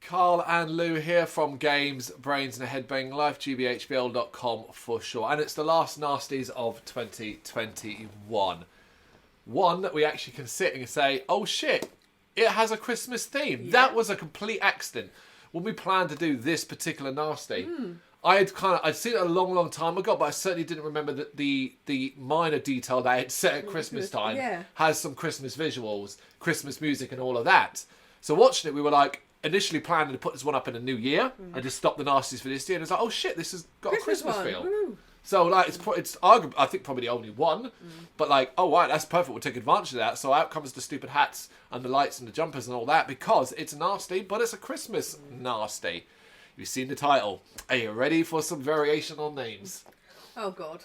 Carl and Lou here from Games, Brains and a Head-Banging Life, gbhblofficial.com for sure. And it's the last Nasties of 2021. One that we actually can sit and say, oh shit, it has a Christmas theme. Yeah. That was a complete accident. When we planned to do this particular Nasty, I'd seen it a long time ago, but I certainly didn't remember that the minor detail that it's set at Christmas time has some Christmas visuals, Christmas music and all of that. So watching it, we were like, initially planning to put this one up in the new year and just stop the Nasties for this year. And it's like, oh shit, this has got a Christmas feel. Woo. So like, it's arguably, I think probably the only one. But like, oh right, that's perfect. We'll take advantage of that. So out comes the stupid hats and the lights and the jumpers and all that because it's nasty, but it's a Christmas nasty. You've seen the title. Are you ready for some variation on names? Oh God.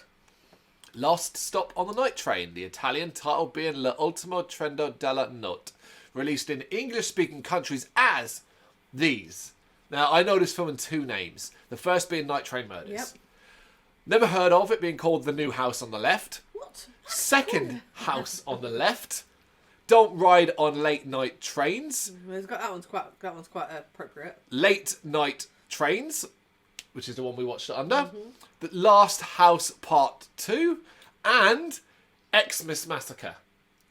Lost Stop on the Night Train. The Italian title being L'ultimo treno della notte. Released in English-speaking countries as these. Now, I know this film in two names. The first being Night Train Murders. Yep. Never heard of it being called The New House on the Left. What? Second House on the Left. Don't Ride on Late Night Trains. That one's quite appropriate. Late Night Trains, which is the one we watched it under. The Last House Part 2. And Xmas Massacre.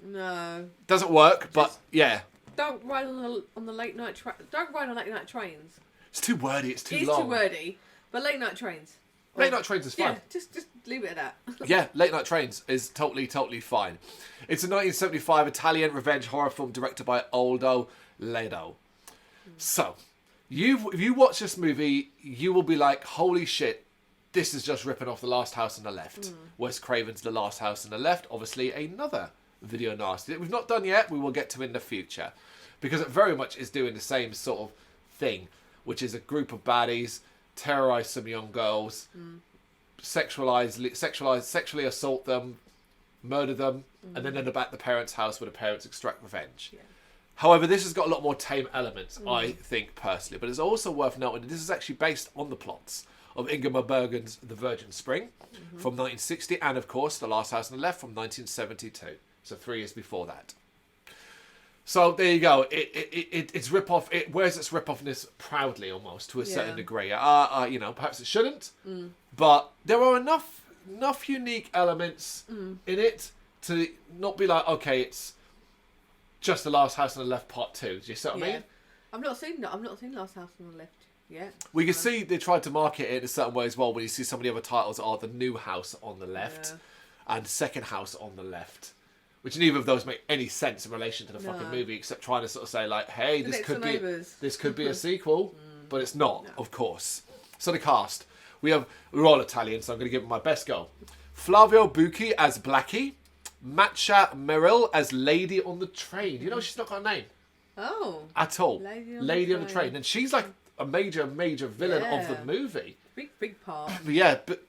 No. Doesn't work, but yeah. Don't ride on the late night Don't ride on late night trains. It's too wordy. It's too long. It's too wordy. But late night trains. Late night trains is fine. Yeah, just leave it at that. Yeah, Late Night Trains is totally fine. It's a 1975 Italian revenge horror film directed by Aldo Ledo. So, if you watch this movie, you will be like, holy shit, this is just ripping off The Last House on the Left. Wes Craven's The Last House on the Left, obviously another video nasty that we've not done yet, we will get to in the future. Because it very much is doing the same sort of thing, which is a group of baddies terrorise some young girls, sexually assault them, murder them, and then end up at the parents' house where the parents extract revenge. Yeah. However, this has got a lot more tame elements, I think, personally. But it's also worth noting that this is actually based on the plots of Ingmar Bergman's The Virgin Spring from 1960, and of course, The Last House on the Left from 1972. So 3 years before that. So there you go. It's rip-off. It wears its rip-offness proudly, almost, to a certain degree. Perhaps it shouldn't. But there are enough unique elements in it to not be like, okay, it's just The Last House on the Left Part 2. Do you see what I mean? I've not seen Last House on the Left yet. We can see they tried to market it in a certain way as well. When you see some of the other titles are The New House on the Left and Second House on the Left. Which neither of those make any sense in relation to the fucking movie, except trying to sort of say like, "Hey, this could be a sequel," but it's not, of course. So the cast, we're all Italian, so I'm going to give it my best go. Flavio Bucchi as Blackie, Matcha Merrill as Lady on the Train. You know she's not got a name. Oh. At all. Lady on the Train, and she's like a major villain of the movie. Big part. Yeah, but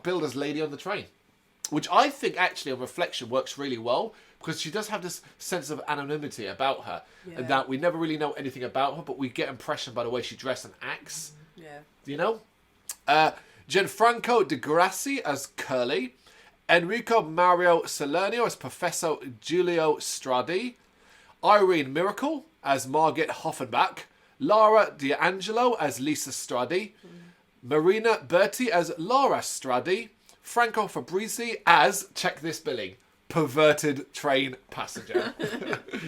billed as Lady on the Train. Which I think actually on reflection works really well because she does have this sense of anonymity about her and that we never really know anything about her, but we get impression by the way she dresses and acts. Yeah. You know? Gianfranco De Grassi as Curly, Enrico Mario Salerno as Professor Giulio Stradi, Irene Miracle as Margit Hoffenbach, Lara D'Angelo as Lisa Stradi, Marina Berti as Laura Stradi, Franco Fabrizi as, check this billing, perverted train passenger.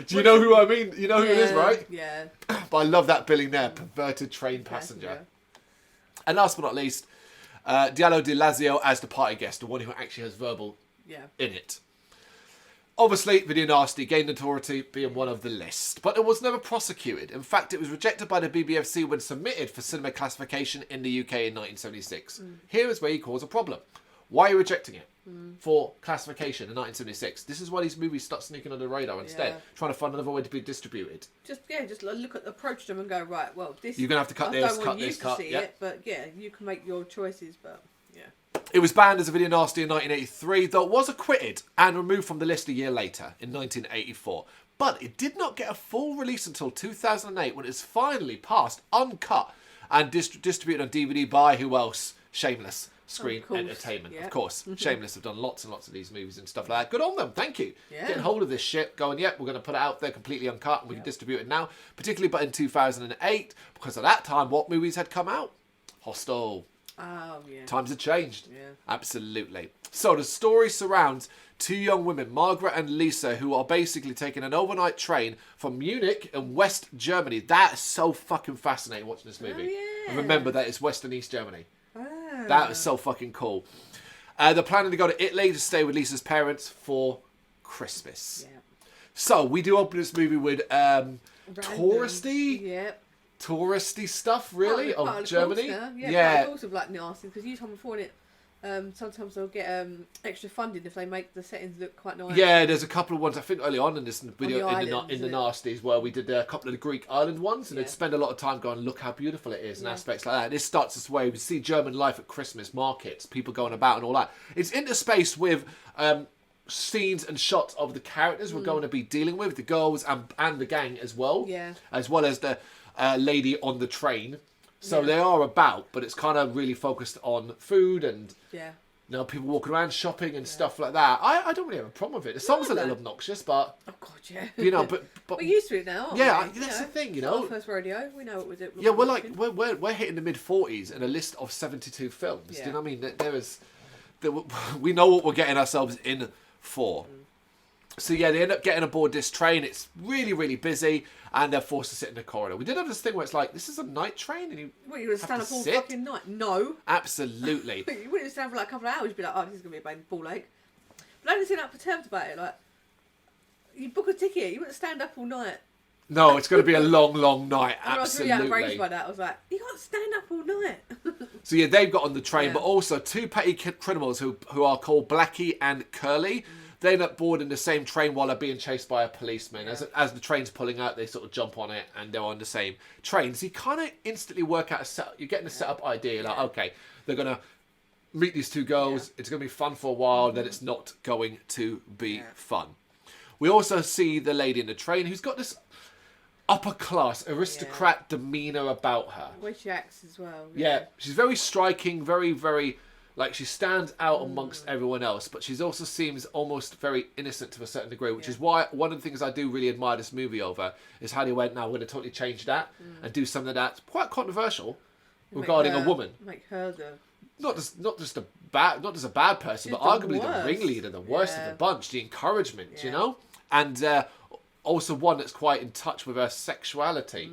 Do you know who I mean? You know who it is, right? Yeah. But I love that billing there, perverted train passenger. And last but not least, Diallo Di Lazio as the party guest, the one who actually has verbal in it. Obviously, Video Nasty gained notoriety being one of the list, but it was never prosecuted. In fact, it was rejected by the BBFC when submitted for cinema classification in the UK in 1976. Here is where you cause a problem. Why are you rejecting it for classification in 1976? This is why these movies start sneaking under the radar instead, trying to find another way to be distributed. Just approach them and go, right, well, this... You're going to have to cut this, cut this, cut. I don't want you to see it, but yeah, you can make your choices, but yeah. It was banned as a video nasty in 1983, though it was acquitted and removed from the list a year later, in 1984. But it did not get a full release until 2008, when it was finally passed, uncut, and distributed on DVD by who else? Shameless Screen Entertainment. Of course. Shameless have done lots and lots of these movies and stuff like that. Good on them. Thank you. Yeah. Getting hold of this shit, going, we're going to put it out there completely uncut and we can distribute it now. Particularly but in 2008, because at that time, what movies had come out? Hostel. Oh, yeah. Times have changed. Yeah. Absolutely. So the story surrounds two young women, Margaret and Lisa, who are basically taking an overnight train from Munich in West Germany. That is so fucking fascinating watching this movie. Oh, yeah. And remember that it's West and East Germany. Oh. That is so fucking cool. They're planning to go to Italy to stay with Lisa's parents for Christmas. Yeah. So we do open this movie with touristy. Yep. Touristy stuff, really, Part of the Germany. course now. Yeah. Part of like Nasties, because you told me before it. Sometimes they'll get extra funding if they make the settings look quite nice. Yeah, there's a couple of ones I think early on in this video islands, in the Nasties where we did a couple of the Greek island ones, and they'd spend a lot of time going, look how beautiful it is, and aspects like that. This starts this way. We see German life at Christmas markets, people going about and all that. It's interspaced with scenes and shots of the characters we're going to be dealing with, the girls and the gang as well. Yeah. As well as the lady on the train. So they are about, but it's kind of really focused on food and people walking around shopping and stuff like that. I don't really have a problem with it. The song's a little obnoxious, but oh god, yeah. but we're used to it now. Aren't we? That's the thing, It's our first rodeo. We know what we're doing. Yeah, we're hitting the mid-40s in a list of 72 films. Yeah. Do you know what I mean? We know what we're getting ourselves in for. So yeah, they end up getting aboard this train. It's really, really busy, and they're forced to sit in the corridor. We did have this thing where it's like, this is a night train, and you What, you would stand up all sit? fucking night? No. Absolutely. You wouldn't stand for like a couple of hours. You'd be like, oh, this is gonna be a ball ache. But I didn't seem that perturbed about it. Like, you book a ticket, you wouldn't stand up all night. No, it's going to be a long, long night. I was really Absolutely. outraged by that. I was like, you can't stand up all night. So yeah, they've got on the train, Yeah. but also two petty criminals who are called Blackie and Curly. They end up boarding the same train while they're being chased by a policeman. Yeah. As the train's pulling out, they sort of jump on it and they're on the same train. So you kind of instantly work out you're getting a setup idea. Like, okay, they're going to meet these two girls. It's going to be fun for a while. Then it's not going to be fun. We also see the lady in the train who's got this upper class aristocrat demeanour about her. The way she acts as well. Yeah, she's very striking, very, very, like, she stands out amongst everyone else, but she also seems almost very innocent to a certain degree, which is why one of the things I do really admire this movie over is how they went, now we're going to totally change that and do something that's quite controversial regarding a woman. Make her the... Not just a bad person, but the arguably worst. the ringleader, the worst of Yeah. the bunch, the encouragement, you know? And also one that's quite in touch with her sexuality.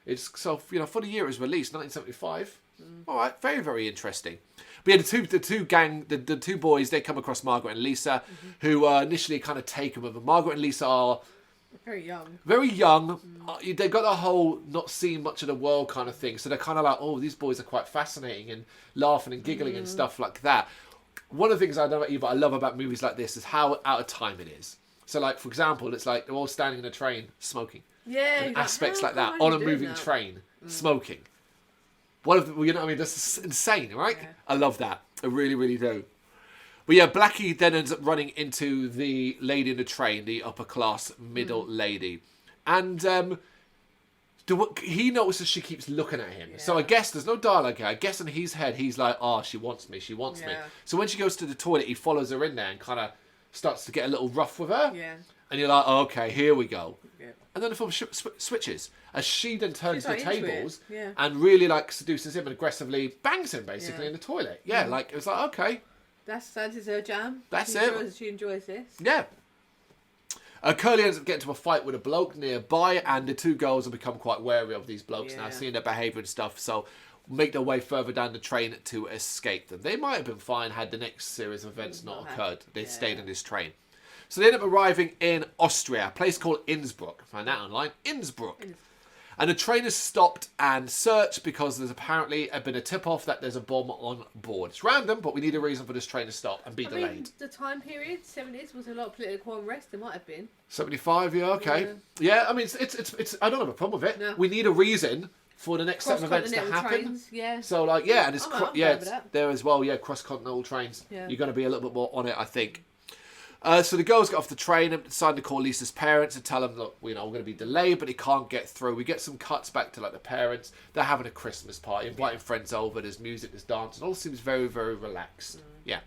It's so, for the year it was released, 1975. All right, very, very interesting. But yeah, the two boys, they come across Margaret and Lisa, who initially kind of taken with them. Margaret and Lisa are Very young. very young. They've got a whole not seeing much of the world kind of thing. So they're kind of like, oh, these boys are quite fascinating and laughing and giggling and stuff like that. One of the things I know about you, but I love about movies like this is how out of time it is. So, like, for example, it's like they're all standing in a train smoking. Yeah. And you're aspects like how that come on a I'm doing moving that? train, smoking. One of the, you know what I mean? That's insane, right? Yeah. I love that. I really, really do. But yeah, Blackie then ends up running into the lady in the train, the upper class middle lady. And he notices she keeps looking at him. So I guess there's no dialogue here. I guess in his head, he's like, oh, she wants me. Me. So when she goes to the toilet, he follows her in there and kind of starts to get a little rough with her. Yeah. And you're like, oh, okay, here we go. Yeah. And then the film switches as she then turns the She's like into tables it. Yeah. and really like seduces him and aggressively bangs him basically Yeah. in the toilet. Yeah, like it was like, okay, That is her jam. That's she it. She enjoys this. yeah. Curly ends up getting to a fight with a bloke nearby, and the two girls have become quite wary of these blokes now, Yeah. seeing their behaviour and stuff. So make their way further down the train to escape them. They might have been fine had the next series of events not occurred. They stayed on this train. So they end up arriving in Austria, a place called Innsbruck. Find that online. Innsbruck. And the train is stopped and searched because there's apparently been a tip-off that there's a bomb on board. It's random, but we need a reason for this train to stop and be delayed. I mean, the time period, 70s, was a lot of political unrest. There might have been. 75, yeah, okay. Yeah, I mean, it's. I don't have a problem with it. No. We need a reason for the next set of events to happen. Trains, yeah. So, like, yeah, and it's, I'm yeah, fine with it's that. there as well, yeah, cross-continental trains. Yeah. You're going to be a little bit more on it, I think. So the girls get off the train and decide to call Lisa's parents and tell them, look, we're going to be delayed, but he can't get through. We get some cuts back to like the parents. They're having a Christmas party, inviting friends over. There's music, there's dance. It all seems very, very relaxed. Yeah.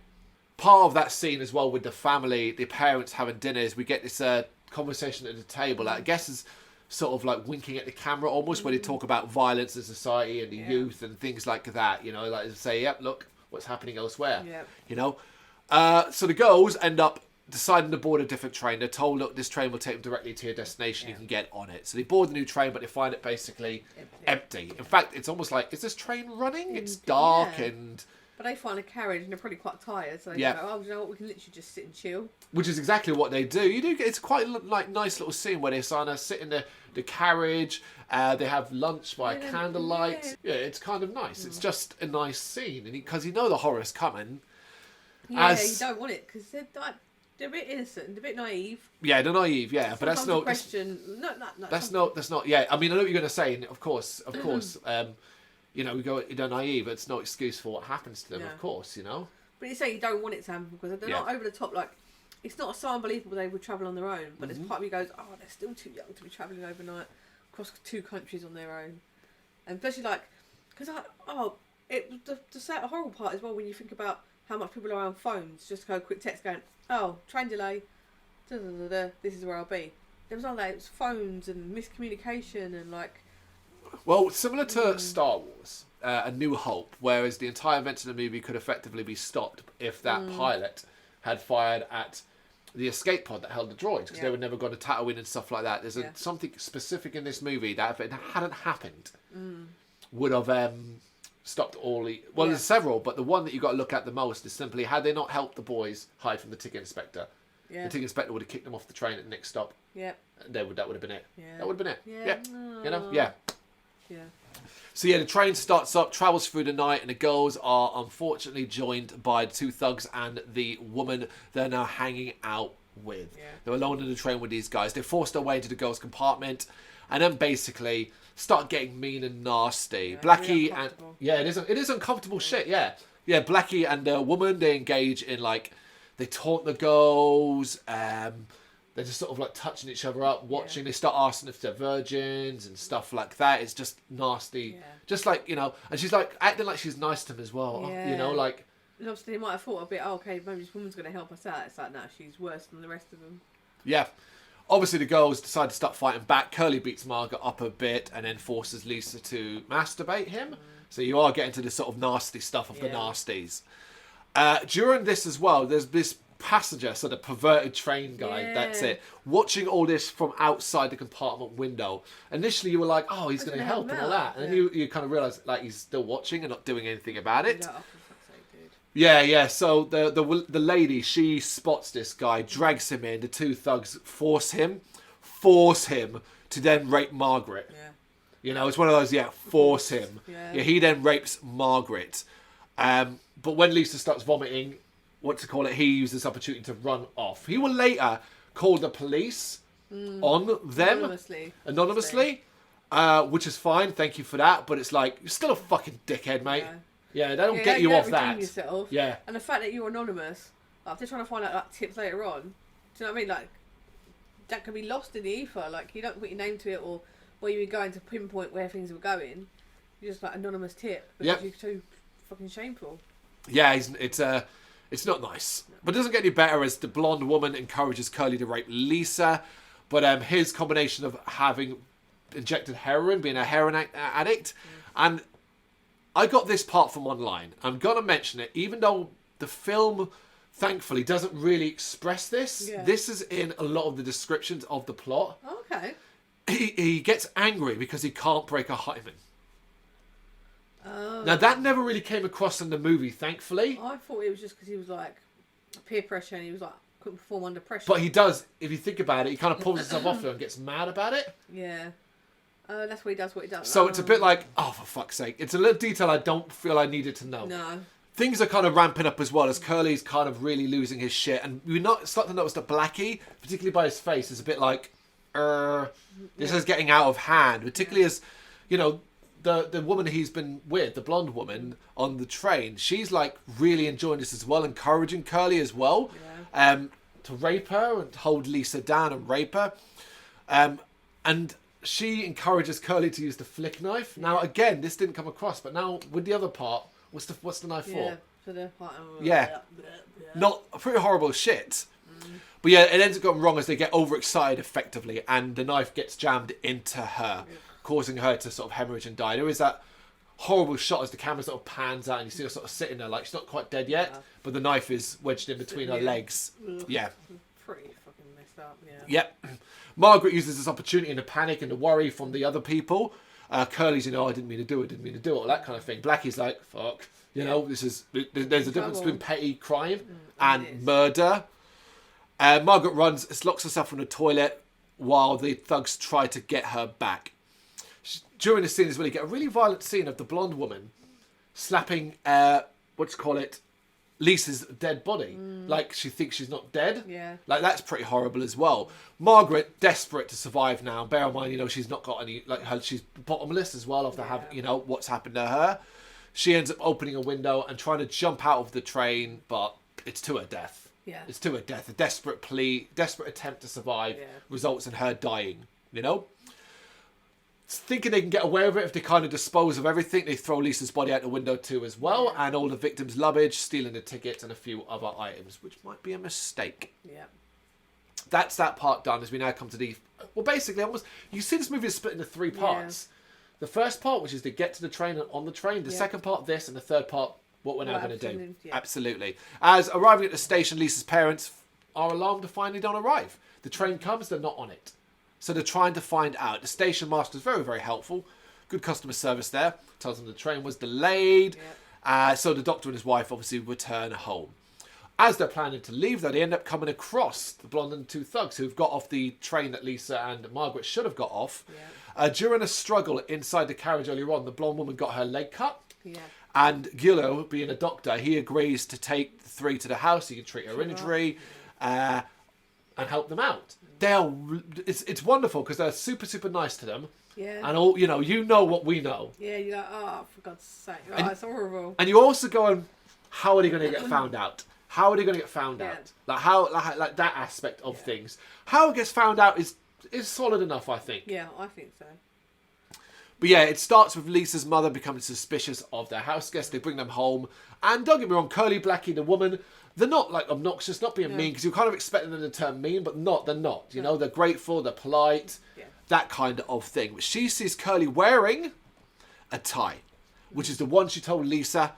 Part of that scene as well with the family, the parents having dinners, we get this conversation at the table that I guess is sort of like winking at the camera almost, where they talk about violence in society and the youth and things like that. Like they say, yep, look what's happening elsewhere. So the girls end up deciding to board a different train. They're told, look, this train will take them directly to your destination. You can get on it. So they board the new train, but they find it basically empty. In fact, it's almost like, is this train running? It's dark and... But they find a carriage and they're probably quite tired. So they go, oh, you know what, we can literally just sit and chill. Which is exactly what they do. You do get, it's quite like nice little scene where they sit in the carriage. They have lunch by candlelight. Yeah, it's kind of nice. It's just a nice scene. And because you know the horror's coming. Yeah, you don't want it because they're a bit innocent, they're a bit naive. Yeah, they're naive. Yeah, but that's no question. No, that's not. Yeah, I mean, I know what you're going to say. And of course. We go, they're naive. It's no excuse for what happens to them. Of course, But you say you don't want it to happen because they're not over the top. Like, it's not so unbelievable they would travel on their own. But there's part of me goes, oh, they're still too young to be travelling overnight across 2 countries on their own, and especially like because the horrible part as well when you think about how much people are on phones, just go a quick text going, oh, train delay, this is where I'll be. There was all those phones and miscommunication and like. Well, similar to Star Wars, A New Hope, whereas the entire event of the movie could effectively be stopped if that pilot had fired at the escape pod that held the droids, because they were never going to Tatooine and stuff like that. There's something specific in this movie that if it hadn't happened, would have stopped all the... Well, there's several, but the one that you got to look at the most is simply, had they not helped the boys hide from the ticket inspector, the ticket inspector would have kicked them off the train at the next stop. Yeah. That would have been it. Yeah. That would have been it. Yeah. Yeah. Yeah. So the train starts up, travels through the night, and the girls are unfortunately joined by 2 thugs and the woman they're now hanging out with. Yeah. They're alone in the train with these guys. They're forced their way into the girls' compartment, and then basically start getting mean and nasty. Blackie and it is uncomfortable shit. Yeah. Blackie and the woman, they engage in like they taunt the girls. They're just sort of like touching each other up, watching. They start asking if they're virgins and stuff like that. It's just nasty. Yeah. Just like, and she's like acting like she's nice to him as well. Yeah. Like. And obviously, they might have thought a bit, okay, maybe this woman's going to help us out. It's like, no, she's worse than the rest of them. Yeah. Obviously, the girls decide to start fighting back. Curly beats Margaret up a bit and then forces Lisa to masturbate him. So you are getting to the sort of nasty stuff of the nasties. During this as well, there's this passenger, so the perverted train guy, that's it, watching all this from outside the compartment window. Initially you were like, oh, he's going to help and all that, and then you kind of realise like he's still watching and not doing anything about it. So the lady, she spots this guy, drags him in, the 2 thugs force him to then rape Margaret. It's one of those, force him. He then rapes Margaret, but when Lisa starts vomiting, he used this opportunity to run off. He will later call the police on them anonymously, which is fine. Thank you for that. But it's like, you're still a fucking dickhead, mate. Yeah, they don't get you off that. Yourself. Yeah. And the fact that you're anonymous, like, if they're trying to find out like tips later on, do you know what I mean? Like, that can be lost in the ether. Like, you don't put your name to it or where you were going to pinpoint where things were going. You're just like anonymous tip because you're too fucking shameful. Yeah, it's not nice. But it doesn't get any better as the blonde woman encourages Curly to rape Lisa. But his combination of having injected heroin, being a heroin addict, and I got this part from online. I'm going to mention it, even though the film, thankfully, doesn't really express this. Yeah. This is in a lot of the descriptions of the plot. Okay. He gets angry because he can't break a hymen. Now, that never really came across in the movie, thankfully. I thought it was just because he was like peer pressure and he was like couldn't perform under pressure. But he does, if you think about it, he kind of pulls himself off and gets mad about it. Yeah. That's what he does. So it's a bit like, oh, for fuck's sake. It's a little detail I don't feel I needed to know. No. Things are kind of ramping up as well as Curly's kind of really losing his shit. And we start to notice that Blackie, particularly by his face, is a bit like, this is getting out of hand. Particularly as, the woman he's been with, the blonde woman on the train, she's like really enjoying this as well, encouraging Curly as well. Yeah. to rape her and hold Lisa down and rape her. And she encourages Curly to use the flick knife. Now, again, this didn't come across, but now with the other part, what's the knife for? So they're like, Not pretty horrible shit. But yeah, it ends up going wrong as they get overexcited effectively, and the knife gets jammed into her, causing her to sort of hemorrhage and die. There is that horrible shot as the camera sort of pans out and you see her sort of sitting there like she's not quite dead yet, but the knife is wedged in between her legs. Yeah. Pretty fucking messed up, Yep. Margaret uses this opportunity in the panic and the worry from the other people. Curly's, I didn't mean to do it, all that kind of thing. Blackie's like, fuck, there's a difference between petty crime and murder. Margaret locks herself in the toilet while the thugs try to get her back. During the scene as well, you get a really violent scene of the blonde woman slapping, Lisa's dead body. Like she thinks she's not dead. Yeah. Like that's pretty horrible as well. Margaret, desperate to survive now. Bear in mind, she's not got any, she's bottomless as well after having, what's happened to her. She ends up opening a window and trying to jump out of the train, but it's to her death. Yeah. It's to her death. A desperate attempt to survive results in her dying, Thinking they can get away with it if they kind of dispose of everything, they throw Lisa's body out the window too as well, and all the victims' luggage, stealing the tickets and a few other items, which might be a mistake. Yeah. That's that part done as we now come to the... Well, basically, you see this movie is split into three parts. The first part, which is to get to the train and on the train. The second part, this, and the third part, what we're now going to do. Yeah. Absolutely. As arriving at the station, Lisa's parents are alarmed to find they don't arrive. The train comes, they're not on it. So they're trying to find out. The station master is very, very helpful. Good customer service there. Tells them the train was delayed. So the doctor and his wife obviously return home. As they're planning to leave, though, they end up coming across the blonde and two thugs who've got off the train that Lisa and Margaret should have got off. During a struggle inside the carriage earlier on, the blonde woman got her leg cut. And Gillo, being a doctor, he agrees to take the three to the house. He can treat her injury and help them out. It's wonderful because they're super, super nice to them. Yeah. And all you know what we know. Yeah, you're like, oh, for God's sake. It's horrible. And you're also going, how are they going to get found out? How are they going to get found out? Like that aspect of things. How it gets found out is solid enough, I think. Yeah, I think so. But yeah, it starts with Lisa's mother becoming suspicious of their house guests. They bring them home. And don't get me wrong, Curly, Blackie, the woman, they're not like obnoxious, not being mean, because you're kind of expecting them to turn mean, but they're not. They're grateful, they're polite, that kind of thing. But she sees Curly wearing a tie, which is the one she told Lisa,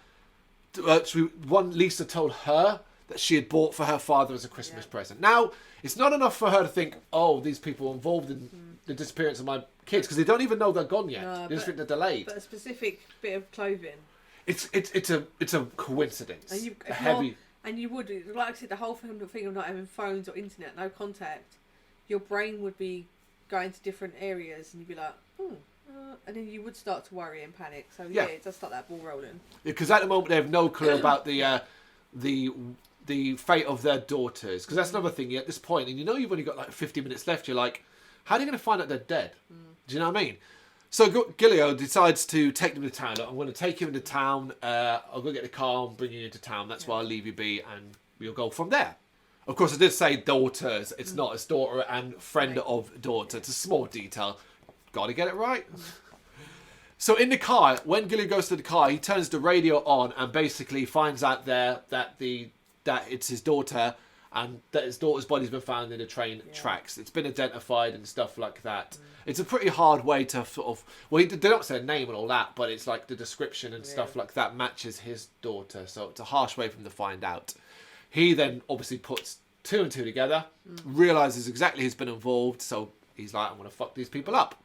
Lisa told her that she had bought for her father as a Christmas present. Now, it's not enough for her to think, oh, these people are involved in the disappearance of my kids, because they don't even know they're gone yet. They just think they're delayed. But a specific bit of clothing. It's a coincidence. And you would, like I said, the whole thing of not having phones or internet, no contact, your brain would be going to different areas and you'd be like, and then you would start to worry and panic. So it does start that ball rolling. Because at the moment they have no clue about the fate of their daughters. Because that's another thing at this point, and you've only got like 50 minutes left, you're like, how are you going to find out they're dead? Do you know what I mean? So Gilio decides to take them to town. I'm going to take you into town. I'll go get the car and bring you into town. That's where I'll leave you be, and we'll go from there. Of course, I did say daughters. It's not. It's daughter and friend of daughter. It's a small detail. Got to get it right. So in the car, when Gilio goes to the car, he turns the radio on and basically finds out there that it's his daughter, and that his daughter's body's been found in the train tracks. It's been identified and stuff like that. It's a pretty hard way to sort of... Well, they don't say a name and all that, but it's like the description and stuff like that matches his daughter. So it's a harsh way for him to find out. He then obviously puts two and two together, realises exactly who's been involved, so he's like, I'm going to fuck these people up.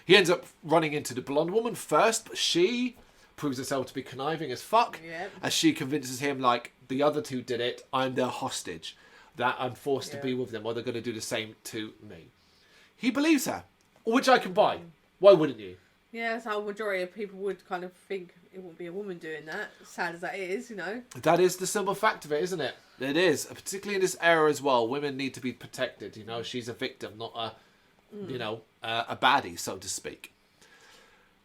He ends up running into the blonde woman first, but she proves herself to be conniving as fuck, as she convinces him, like, the other two did it, I'm their hostage, that I'm forced to be with them, or they're going to do the same to me. He believes her, which I can buy. Why wouldn't you? Yeah, so a majority of people would kind of think it wouldn't be a woman doing that, sad as that is, That is the simple fact of it, isn't it? It is, particularly in this era as well. Women need to be protected, She's a victim, not a baddie, so to speak.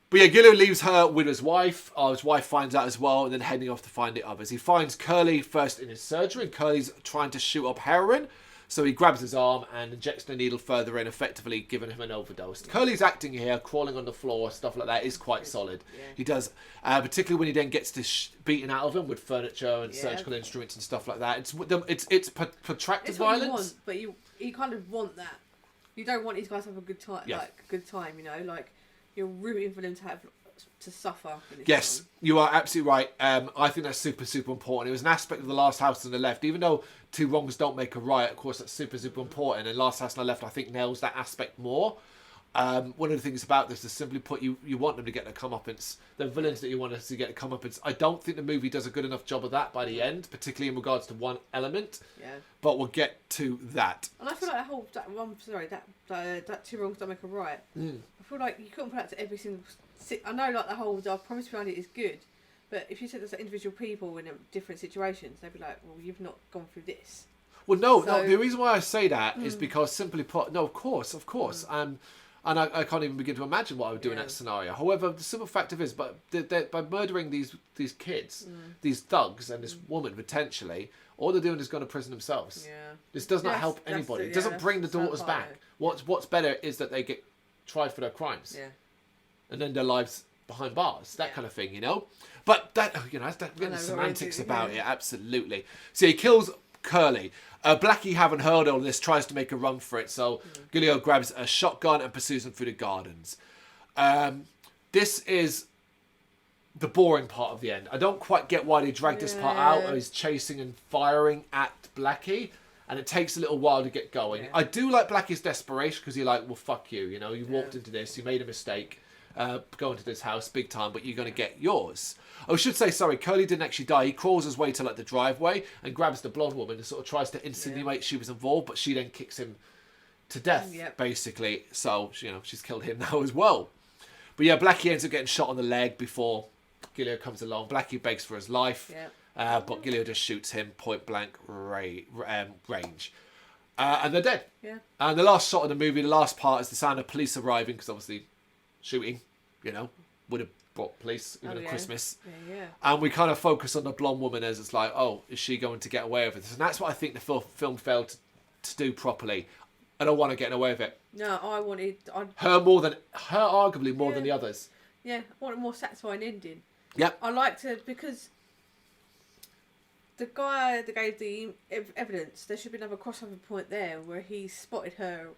But yeah, Gillo leaves her with his wife. His wife finds out as well, and then heading off to find the others. He finds Curly first in his surgery, and Curly's trying to shoot up heroin. So he grabs his arm and injects the needle further in, effectively giving him an overdose. Curly's acting here, crawling on the floor, stuff like that, is quite solid. Yeah. He does, particularly when he then gets this beaten out of him with furniture and surgical instruments and stuff like that. It's protracted violence. But you kind of want that. You don't want these guys to have a good time, you know, like you're rooting for them to suffer. Yes, you are absolutely right. I think that's super, super important. It was an aspect of The Last House on the Left. Even though two wrongs don't make a right, of course, that's super, super important. And Last House on the Left, I think, nails that aspect more. One of the things about this is simply put, you want them to get their comeuppance. The villains that you want to get a comeuppance. I don't think the movie does a good enough job of that by the end, particularly in regards to one element. Yeah. But we'll get to that. And I feel like that two wrongs don't make a right. I feel like you couldn't put that to every single... I know, like, the whole premise behind it is good, but if you said there's individual people in different situations, they'd be like, well, you've not gone through this. Well, no. The reason why I say that is because, simply put, no, of course. And I can't even begin to imagine what I would do in that scenario. However, the simple fact of it is, by murdering these kids, these thugs, and this woman, potentially, all they're doing is going to prison themselves. Yeah. This does not help anybody. It doesn't bring the daughters back. What's better is that they get tried for their crimes. Yeah. And then their lives behind bars, that kind of thing, you know. But that, you know, that's getting the semantics about it, absolutely. So he kills Curly. Blackie, having heard all this, tries to make a run for it. So Gilio grabs a shotgun and pursues him through the gardens. This is the boring part of the end. I don't quite get why they dragged this part out. Of he's chasing and firing at Blackie. And it takes a little while to get going. Yeah. I do like Blackie's desperation because you're like, well, fuck you. You know, you walked into this, you made a mistake. Go into this house big time, but you're going to get yours. I should say, sorry, Curly didn't actually die. He crawls his way to like the driveway and grabs the blonde woman and sort of tries to insinuate she was involved, but she then kicks him to death, basically. So, you know, she's killed him now as well. But yeah, Blackie ends up getting shot on the leg before Gilio comes along. Blackie begs for his life, but Gilio just shoots him point blank range. And they're dead. Yeah. And the last shot of the movie, the last part, is the sound of police arriving, because obviously shooting, you know, would have brought police even at Christmas. And we kind of focus on the blonde woman as it's like, oh, is she going to get away with this? And that's what I think the film failed to do properly. I don't want her getting away with it. No, her arguably more than the others. Yeah, I want a more satisfying ending. Yep. I liked it because the guy that gave the evidence, there should be another crossover point there where he spotted her.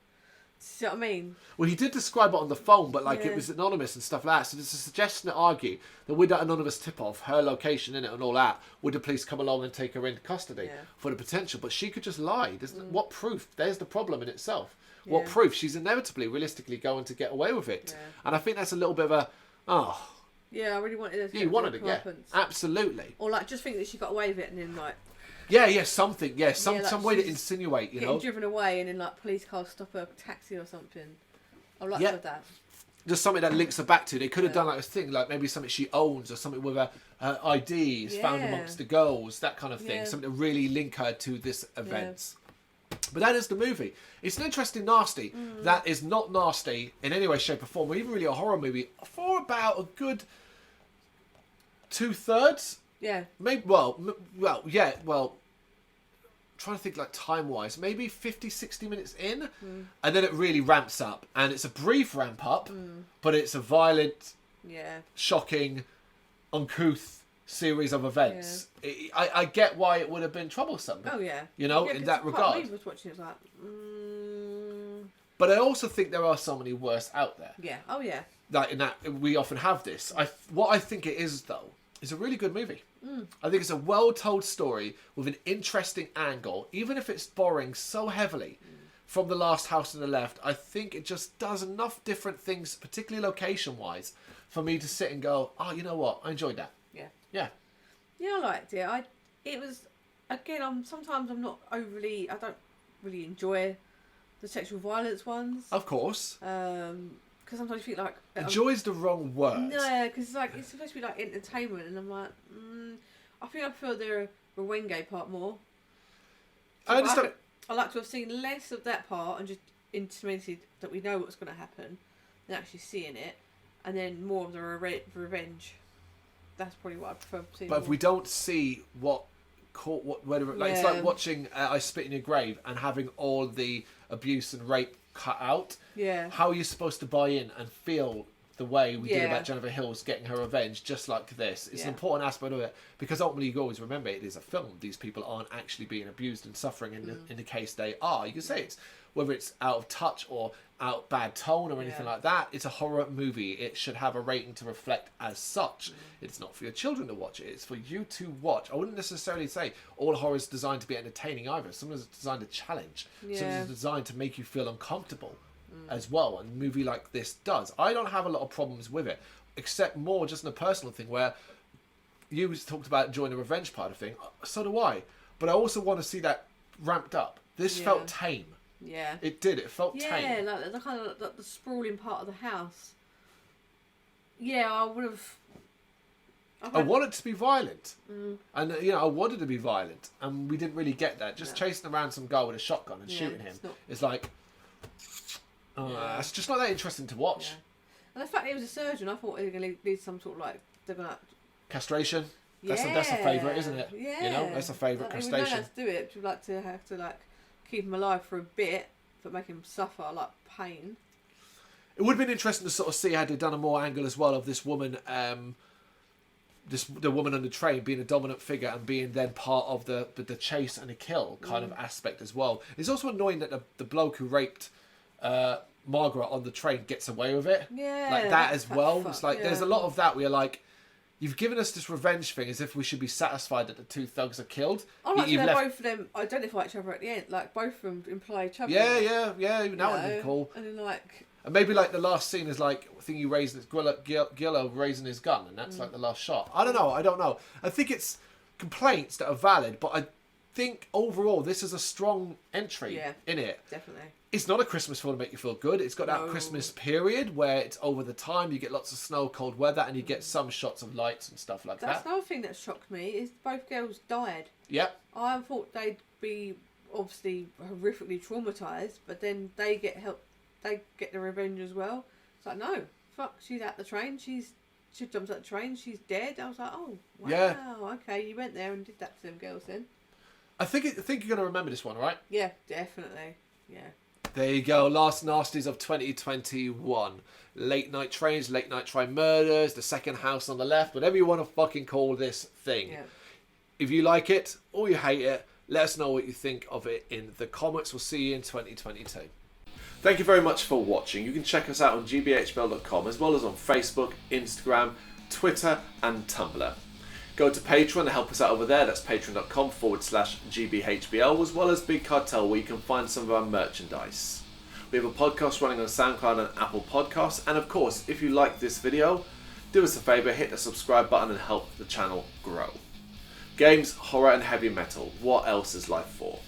See what I mean? Well, he did describe it on the phone, but like it was anonymous and stuff like that. So there's a suggestion to argue that with that anonymous tip-off, her location in it and all that, would the police come along and take her into custody for the potential? But she could just lie. What proof? There's the problem in itself. Yeah. What proof? She's inevitably, realistically going to get away with it. Yeah. And I think that's a little bit of a, yeah, I really wanted it. You wanted it, yeah. Absolutely. Or like, just think that she got away with it and then like... something. Yeah, some way to insinuate, you know. Getting driven away and then like police cars stop a taxi or something. I like that. Just something that links her back to. They could have done like a thing, like maybe something she owns or something with her ID is found amongst the girls, that kind of thing. Something to really link her to this event. But that is the movie. It's an interesting nasty that is not nasty in any way, shape or form, or even really a horror movie for about a good 2/3. Yeah. Maybe. Trying to think like time-wise, maybe 50, 60 minutes in, and then it really ramps up, and it's a brief ramp up, but it's a violent, shocking, uncouth series of events. Yeah. I get why it would have been troublesome. Oh yeah. You know, in that regard. I was watching it like. But I also think there are so many worse out there. Yeah. Oh yeah. Like in that we often have this. What I think it is though. It's a really good movie. I think it's a well-told story with an interesting angle, even if it's borrowing so heavily from The Last House on the Left. I think it just does enough different things, particularly location-wise, for me to sit and go, oh, you know what? I enjoyed that. Yeah. Yeah. Yeah, I liked it. It was, again, sometimes I'm not overly, I don't really enjoy the sexual violence ones. Of course. Because sometimes you feel like... Enjoy's the wrong word. No, because it's supposed to be like entertainment, and I'm like, I think I prefer the Rwenge part more. So I understand. I like to have seen less of that part and just intimated that we know what's going to happen than actually seeing it, and then more of the revenge. That's probably what I prefer seeing. But if we don't see what call whatever. Like it's like watching I Spit in Your Grave and having all the abuse and rape cut out. Yeah. How are you supposed to buy in and feel the way we did about Jennifer Hills getting her revenge, just like this? It's an important aspect of it, because ultimately you always remember it is a film. These people aren't actually being abused and suffering in the case they are. You can say it's whether it's out of touch or out bad tone or anything like that. It's a horror movie. It should have a rating to reflect as such. It's not for your children to watch it. It's for you to watch. I wouldn't necessarily say all horror is designed to be entertaining either. Some is designed to challenge. Some is designed to make you feel uncomfortable as well. And a movie like this does. I don't have a lot of problems with it, except more just in a personal thing where you talked about enjoying the revenge part of thing. So do I. But I also want to see that ramped up. This felt tame. Yeah. It did. It felt tame. Yeah, like the kind of like the sprawling part of the house. Yeah, I would have. I wanted to be violent, and I wanted to be violent, and we didn't really get that. Just chasing around some guy with a shotgun and shooting him. It's like, it's just not that interesting to watch. Yeah. And the fact he was a surgeon, I thought he was going to lead some sort of like they're going to castration. That's a favourite, isn't it? Yeah, that's a favourite castration. We know how to do it. We'd like to have to like keep him alive for a bit, but make him suffer like pain. It would have been interesting to sort of see had they done a more angle as well of this woman, the woman on the train being a dominant figure and being then part of the chase and the kill kind of aspect as well. It's also annoying that the bloke who raped Margaret on the train gets away with it. Yeah, like that as well. It's like there's a lot of that where you're like, you've given us this revenge thing as if we should be satisfied that the two thugs are killed. I like that both of them identify each other at the end. Like both of them imply each other. Yeah. That would be cool. And then like. And maybe like the last scene is like I think he raising Gillo raising his gun, and that's like the last shot. I don't know. I think it's complaints that are valid, but I think overall this is a strong entry in it. Definitely. It's not a Christmas film to make you feel good. It's got that Christmas period where it's over the time. You get lots of snow, cold weather, and you get some shots of lights and stuff like that. That's another thing that shocked me is both girls died. Yep. I thought they'd be obviously horrifically traumatised, but then they get help. They get the revenge as well. It's like, no, fuck, she's at the train. She jumps out the train. She's dead. I was like, oh, wow, okay, you went there and did that to them girls then. I think you're going to remember this one, right? Yeah, definitely. Yeah. There you go. Last Nasties of 2021. Late night trains, late night train murders, the second house on the left, whatever you want to fucking call this thing. Yeah. If you like it or you hate it, let us know what you think of it in the comments. We'll see you in 2022. Thank you very much for watching. You can check us out on gbhbl.com as well as on Facebook, Instagram, Twitter and Tumblr. Go to Patreon to help us out over there. That's patreon.com/gbhbl, as well as Big Cartel, where you can find some of our merchandise. We have a podcast running on SoundCloud and Apple Podcasts. And of course, if you like this video, do us a favour, hit the subscribe button and help the channel grow. Games, horror and heavy metal. What else is life for?